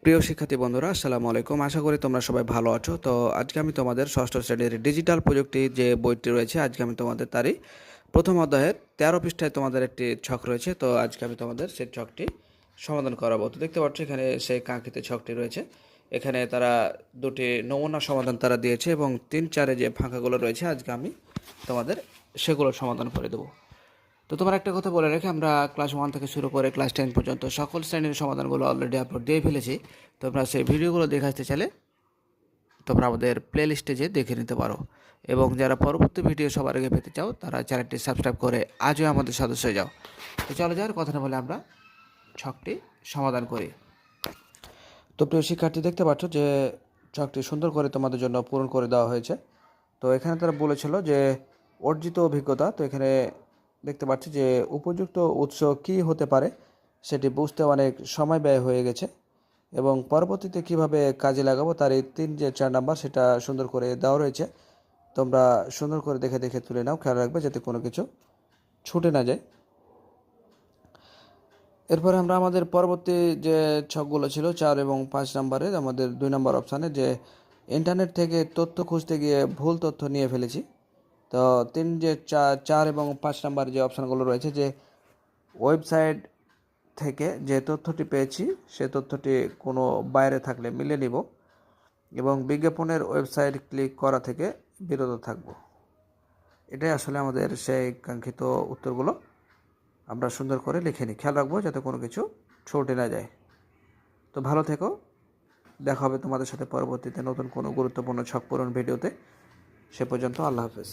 প্রিয় শিক্ষার্থী বন্ধুরা, আসসালামু আলাইকুম। আশা করি তোমরা সবাই ভালো আছো। তো আজকে আমি তোমাদের ষষ্ঠ শ্রেণীর ডিজিটাল প্রযুক্তি যে বইটি রয়েছে, আজকে আমি তোমাদের তারই প্রথম অধ্যায়ের 13 পৃষ্ঠায় তোমাদের একটি ছক রয়েছে। তো আজকে আমি তোমাদের সেই ছকটি সমাধান করাবো। তো দেখতে পাচ্ছ এখানে সেই কাঙ্ক্ষিত ছকটি রয়েছে। এখানে তারা দুটি নমুনা সমাধান তারা দিয়েছে এবং 3-4 যে ফাঁকাগুলো রয়েছে আজকে আমি তোমাদের সেগুলো সমাধান করে দেবো। তো তোমার একটা কথা বলে রেখে, আমরা ক্লাস 1 থেকে শুরু করে ক্লাস 10 পর্যন্ত সকল শ্রেণীর সমাধানগুলো অলরেডি আপলোড দিয়ে ফেলেছি। তোমরা সেই ভিডিওগুলো দেখে আসতে চাইলে তোমরা আমাদের প্লে লিস্টে যেয়ে দেখে নিতে পারো, এবং যারা পরবর্তী ভিডিও সবার আগে পেতে চাও তারা চ্যানেলটি সাবস্ক্রাইব করে আজও আমাদের সদস্য হয়ে যাও। তো চলো যাওয়ার কথা না বলে আমরা ছকটি সমাধান করি। তো প্রিয় শিক্ষার্থী, দেখতে পাচ্ছ যে ছকটি সুন্দর করে তোমাদের জন্য পূরণ করে দেওয়া হয়েছে। তো এখানে তারা বলেছিল যে অর্জিত অভিজ্ঞতা। তো এখানে দেখতে পাচ্ছি যে উপযুক্ত উৎস কী হতে পারে সেটি বুঝতে অনেক সময় ব্যয় হয়ে গেছে, এবং পরবর্তীতে কিভাবে কাজে লাগাবো তার এই 3-4 নাম্বার সেটা সুন্দর করে দেওয়া রয়েছে। তোমরা সুন্দর করে দেখে দেখে তুলে নাও, খেয়াল রাখবে যাতে কোনো কিছু ছুটে না যায়। এরপরে আমরা আমাদের পরবর্তী যে ছকগুলো ছিল 4 এবং 5 নাম্বারের, আমাদের 2 নম্বর অপশানে যে ইন্টারনেট থেকে তথ্য খুঁজতে গিয়ে ভুল তথ্য নিয়ে ফেলেছি। তো 4 এবং 5 নাম্বার যে অপশানগুলো রয়েছে, যে ওয়েবসাইট থেকে যে তথ্যটি পেয়েছি সে তথ্যটি কোনো বাইরে থাকলে মিলিয়ে নিব, এবং বিজ্ঞাপনের ওয়েবসাইট ক্লিক করা থেকে বিরত থাকব। এটাই আসলে আমাদের সেই কাঙ্ক্ষিত উত্তরগুলো আমরা সুন্দর করে লিখে নিই। খেয়াল রাখবো যাতে কোনো কিছু ছুটে না যায়। তো ভালো থেকো, দেখা হবে তোমাদের সাথে পরবর্তীতে নতুন কোনো গুরুত্বপূর্ণ ছক পূরণ ভিডিওতে। সে পর্যন্ত আল্লাহ হাফেজ।